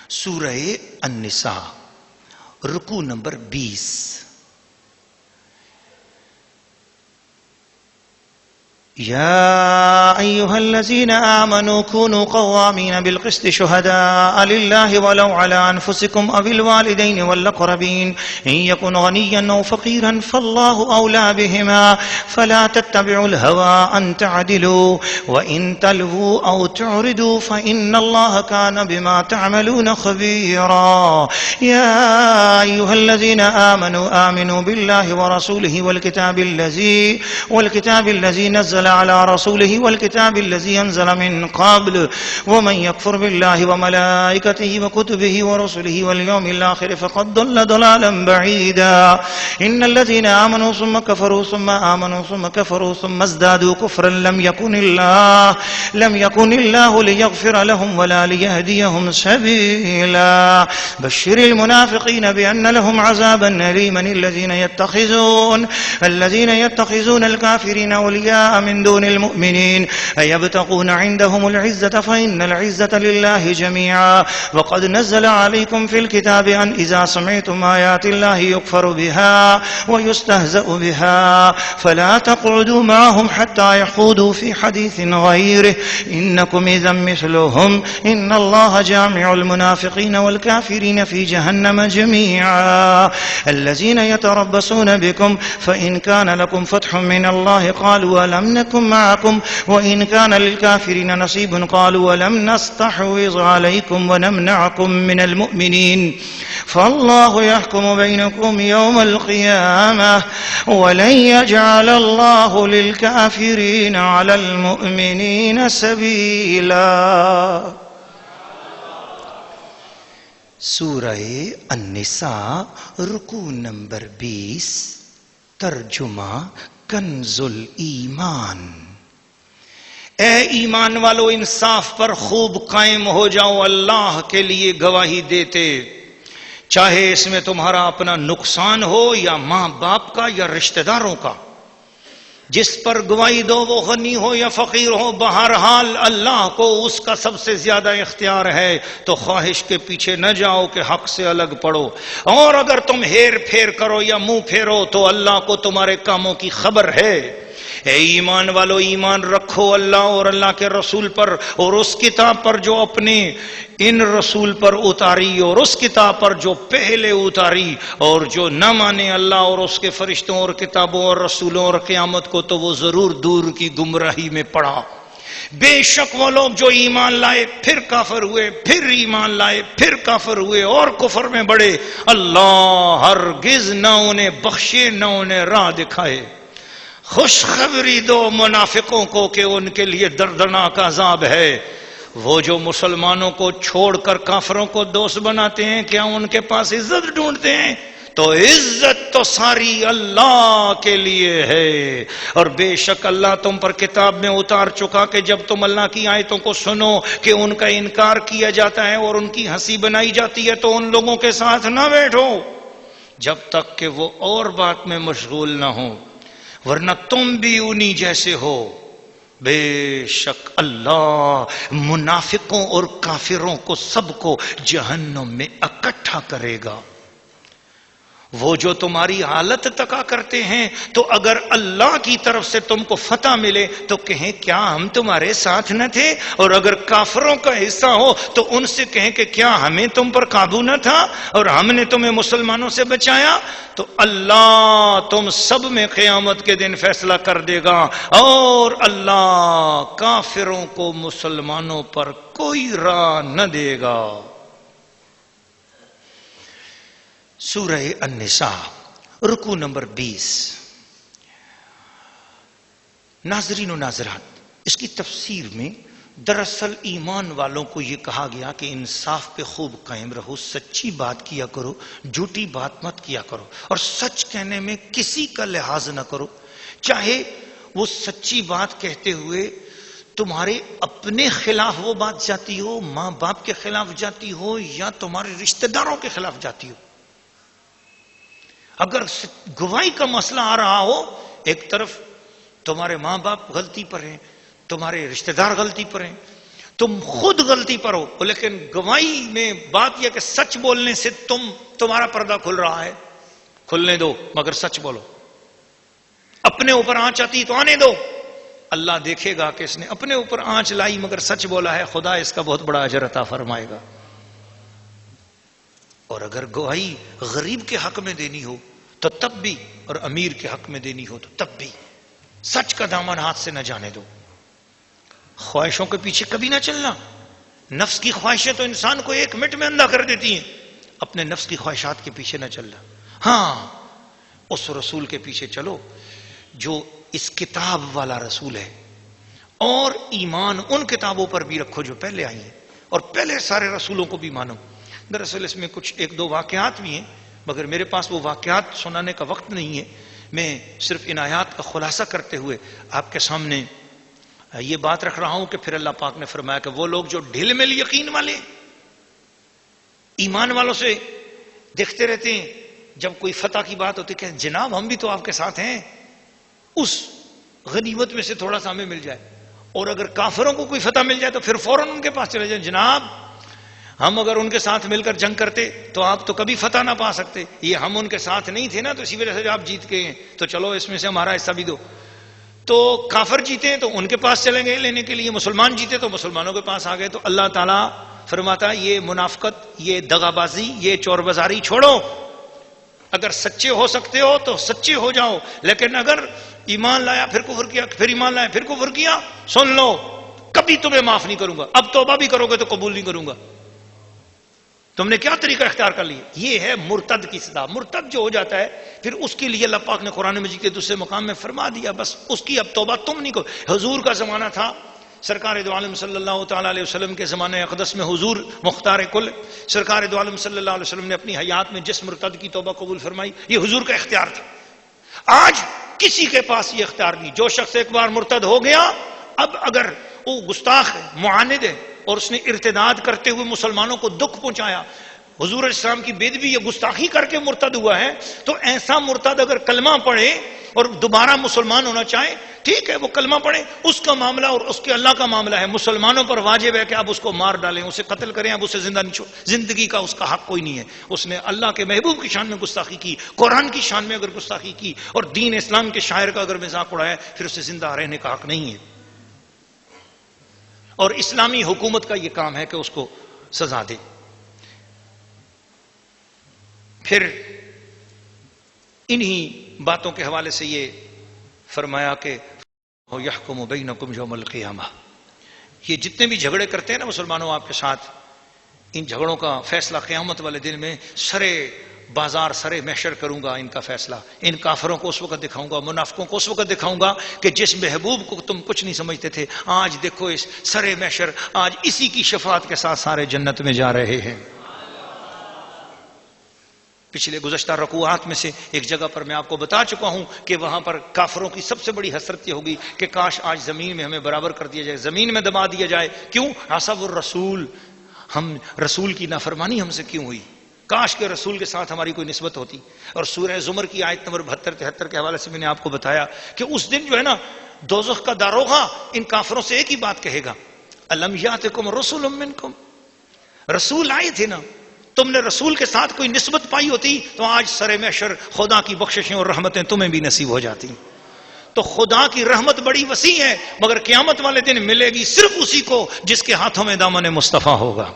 سورہ النساء رکوع نمبر 20. يا أيها الذين آمنوا كونوا قوامين بالقسط شهداء لله ولو على أنفسكم أو الوالدين والأقربين إن يكن غنيا أو فقيرا فالله أولى بهما فلا تتبعوا الهوى أن تعدلوا وإن تلووا أو تعرضوا فإن الله كان بما تعملون خبيرا. يا أيها الذين آمنوا بالله ورسوله والكتاب الذي نزل على رسوله والكتاب الذي أنزل من قبل ومن يكفر بالله وملائكته وكتبه ورسله واليوم الآخر فقد ضل ضلالا بعيدا. إن الذين آمنوا ثم كفروا ثم آمنوا ثم كفروا ثم ازدادوا كفرا لم يكن الله ليغفر لهم ولا ليهديهم سبيلا. بشر المنافقين بأن لهم عذابا أليما. الذين يتخذون الكافرين أولياء من دون المؤمنين أيبتغون عندهم العزة فإن العزة لله جميعا. وقد نزل عليكم في الكتاب أن إذا سمعتم آيات الله يكفر بها ويستهزأ بها فلا تقعدوا معهم حتى يخوضوا في حديث غيره إنكم إذا مثلهم إن الله جامع المنافقين والكافرين في جهنم جميعا. الذين يتربصون بكم فإن كان لكم فتح من الله قالوا ألم نكن معكم وإن كان للكافرين نصيب قالوا ولم نستحوذ عليكم ونمنعكم من المؤمنين فالله يحكم بينكم يوم القيامة ولن يجعل الله للكافرين على المؤمنين سبيلا. سورہ النساء رکوع نمبر 20. ترجمہ کنز الایمان. اے ایمان والو انصاف پر خوب قائم ہو جاؤ، اللہ کے لیے گواہی دیتے، چاہے اس میں تمہارا اپنا نقصان ہو یا ماں باپ کا یا رشتہ داروں کا. جس پر گواہی دو وہ غنی ہو یا فقیر ہو، بہرحال اللہ کو اس کا سب سے زیادہ اختیار ہے، تو خواہش کے پیچھے نہ جاؤ کہ حق سے الگ پڑو. اور اگر تم ہیر پھیر کرو یا منہ پھیرو تو اللہ کو تمہارے کاموں کی خبر ہے. اے ایمان والو ایمان رکھو اللہ اور اللہ کے رسول پر اور اس کتاب پر جو اپنے ان رسول پر اتاری اور اس کتاب پر جو پہلے اتاری، اور جو نہ مانے اللہ اور اس کے فرشتوں اور کتابوں اور رسولوں اور قیامت کو تو وہ ضرور دور کی گمراہی میں پڑا. بے شک وہ لوگ جو ایمان لائے پھر کافر ہوئے، پھر ایمان لائے پھر کافر ہوئے اور کفر میں بڑھے، اللہ ہرگز نہ انہیں بخشے نہ انہیں راہ دکھائے. خوشخبری دو منافقوں کو کہ ان کے لیے دردناک عذاب ہے. وہ جو مسلمانوں کو چھوڑ کر کافروں کو دوست بناتے ہیں، کیا ان کے پاس عزت ڈھونڈتے ہیں؟ تو عزت تو ساری اللہ کے لیے ہے. اور بے شک اللہ تم پر کتاب میں اتار چکا کہ جب تم اللہ کی آیتوں کو سنو کہ ان کا انکار کیا جاتا ہے اور ان کی ہنسی بنائی جاتی ہے تو ان لوگوں کے ساتھ نہ بیٹھو جب تک کہ وہ اور بات میں مشغول نہ ہوں، ورنہ تم بھی انہی جیسے ہو. بے شک اللہ منافقوں اور کافروں کو سب کو جہنم میں اکٹھا کرے گا. وہ جو تمہاری حالت تکا کرتے ہیں تو اگر اللہ کی طرف سے تم کو فتح ملے تو کہیں کیا ہم تمہارے ساتھ نہ تھے، اور اگر کافروں کا حصہ ہو تو ان سے کہیں کہ کیا ہمیں تم پر قابو نہ تھا اور ہم نے تمہیں مسلمانوں سے بچایا. تو اللہ تم سب میں قیامت کے دن فیصلہ کر دے گا، اور اللہ کافروں کو مسلمانوں پر کوئی راہ نہ دے گا. سورہ النساء رکوع نمبر 20. ناظرین و ناظرات، اس کی تفسیر میں دراصل ایمان والوں کو یہ کہا گیا کہ انصاف پہ خوب قائم رہو، سچی بات کیا کرو، جھوٹی بات مت کیا کرو، اور سچ کہنے میں کسی کا لحاظ نہ کرو، چاہے وہ سچی بات کہتے ہوئے تمہارے اپنے خلاف وہ بات جاتی ہو، ماں باپ کے خلاف جاتی ہو یا تمہارے رشتہ داروں کے خلاف جاتی ہو. اگر گواہی کا مسئلہ آ رہا ہو، ایک طرف تمہارے ماں باپ غلطی پر ہیں، تمہارے رشتہ دار غلطی پر ہیں، تم خود غلطی پر ہو، لیکن گواہی میں بات یہ کہ سچ بولنے سے تمہارا پردہ کھل رہا ہے، کھلنے دو مگر سچ بولو. اپنے اوپر آنچ آتی تو آنے دو، اللہ دیکھے گا کہ اس نے اپنے اوپر آنچ لائی مگر سچ بولا ہے، خدا اس کا بہت بڑا اجر عطا فرمائے گا. اور اگر گواہی غریب کے حق میں دینی ہو تو تب بھی، اور امیر کے حق میں دینی ہو تو تب بھی سچ کا دامن ہاتھ سے نہ جانے دو. خواہشوں کے پیچھے کبھی نہ چلنا. نفس کی خواہشیں تو انسان کو 1 منٹ میں اندھا کر دیتی ہیں، اپنے نفس کی خواہشات کے پیچھے نہ چلنا. ہاں، اس رسول کے پیچھے چلو جو اس کتاب والا رسول ہے، اور ایمان ان کتابوں پر بھی رکھو جو پہلے آئی ہیں، اور پہلے سارے رسولوں کو بھی مانو. دراصل اس میں کچھ 1-2 واقعات بھی ہیں، مگر میرے پاس وہ واقعات سنانے کا وقت نہیں ہے. میں صرف ان آیات کا خلاصہ کرتے ہوئے آپ کے سامنے یہ بات رکھ رہا ہوں کہ پھر اللہ پاک نے فرمایا کہ وہ لوگ جو ڈھل مل یقین والے ایمان والوں سے دیکھتے رہتے ہیں، جب کوئی فتح کی بات ہوتی کہ جناب ہم بھی تو آپ کے ساتھ ہیں، اس غنیمت میں سے تھوڑا سا ہمیں مل جائے. اور اگر کافروں کو کوئی فتح مل جائے تو پھر فوراً ان کے پاس چلے جائیں، جناب ہم اگر ان کے ساتھ مل کر جنگ کرتے تو آپ تو کبھی فتح نہ پا سکتے، یہ ہم ان کے ساتھ نہیں تھے نا، تو اسی وجہ سے آپ جیت گئے ہیں، تو چلو اس میں سے ہمارا حصہ بھی دو. تو کافر جیتے ہیں تو ان کے پاس چلیں گے لینے کے لیے، مسلمان جیتے تو مسلمانوں کے پاس آ گئے. تو اللہ تعالیٰ فرماتا ہے یہ منافقت، یہ دغا بازی، یہ چور بازاری چھوڑو. اگر سچے ہو سکتے ہو تو سچے ہو جاؤ، لیکن اگر ایمان لایا پھر کفر کیا، پھر ایمان لایا پھر کفر کیا، سن لو کبھی تمہیں معاف نہیں کروں گا. اب توبہ بھی کرو گے تو قبول نہیں کروں گا. تم نے کیا طریقہ اختیار کر لیا؟ یہ ہے مرتد کی سزا. مرتد جو ہو جاتا ہے پھر اس کے لیے اللہ پاک نے قرآن مجید کے دوسرے مقام میں فرما دیا بس اس کی اب توبہ تم نہیں کرو. حضور کا زمانہ تھا، سرکار دو عالم صلی اللہ تعالیٰ علیہ وسلم کے زمانے اقدس میں حضور مختار کل سرکار دو عالم صلی اللہ علیہ وسلم نے اپنی حیات میں جس مرتد کی توبہ قبول فرمائی، یہ حضور کا اختیار تھا. آج کسی کے پاس یہ اختیار نہیں. جو شخص ایک بار مرتد ہو گیا، اب اگر وہ گستاخ ہے، معاند ہے، اور اس نے ارتداد کرتے ہوئے مسلمانوں کو دکھ پہنچایا، حضور علیہ السلام کی بےدبی یا گستاخی کر کے مرتد ہوا ہے، تو ایسا مرتد اگر کلمہ پڑھے اور دوبارہ مسلمان ہونا چاہے، ٹھیک ہے وہ کلمہ پڑھے، اس کا معاملہ اور اس کے اللہ کا معاملہ ہے. مسلمانوں پر واجب ہے کہ آپ اس کو مار ڈالیں، اسے قتل کریں، اب اسے زندہ نہیں چھوڑ. زندگی کا اس کا حق کوئی نہیں ہے. اس نے اللہ کے محبوب کی شان میں گستاخی کی، قرآن کی شان میں اگر گستاخی کی، اور دین اسلام کے شاعر کا اگر مذاق اڑایا، پھر اسے زندہ رہنے کا حق نہیں ہے. اور اسلامی حکومت کا یہ کام ہے کہ اس کو سزا دے. پھر انہی باتوں کے حوالے سے یہ فرمایا کہ یحکم بینکم یوم القیامہ. یہ جتنے بھی جھگڑے کرتے ہیں نا مسلمانوں آپ کے ساتھ، ان جھگڑوں کا فیصلہ قیامت والے دن میں سرے بازار سرے محشر کروں گا. ان کا فیصلہ ان کافروں کو اس وقت دکھاؤں گا، منافقوں کو اس وقت دکھاؤں گا کہ جس محبوب کو تم کچھ نہیں سمجھتے تھے، آج دیکھو اس سرے محشر، آج اسی کی شفاعت کے ساتھ سارے جنت میں جا رہے ہیں. پچھلے گزشتہ رکوعات میں سے ایک جگہ پر میں آپ کو بتا چکا ہوں کہ وہاں پر کافروں کی سب سے بڑی حسرت یہ ہوگی کہ کاش آج زمین میں ہمیں برابر کر دیا جائے، زمین میں دبا دیا جائے. کیوں؟ حسب الرسول، ہم رسول کی نافرمانی ہم سے کیوں ہوئی؟ کاش کے رسول کے ساتھ ہماری کوئی نسبت ہوتی. اور سورہ زمر کی آیت نمبر 72-73 کے حوالے سے میں نے آپ کو بتایا کہ اس دن جو ہے نا دوزخ کا داروغہ ان کافروں سے ایک ہی بات کہے گا، الم یاتکم رسول منکم، رسول آئے تھے نا، تم نے رسول کے ساتھ کوئی نسبت پائی ہوتی تو آج سر محشر خدا کی بخششیں اور رحمتیں تمہیں بھی نصیب ہو جاتی. تو خدا کی رحمت بڑی وسیع ہے، مگر قیامت والے دن ملے گی صرف اسی کو جس کے ہاتھوں میں دامن مصطفیٰ ہوگا.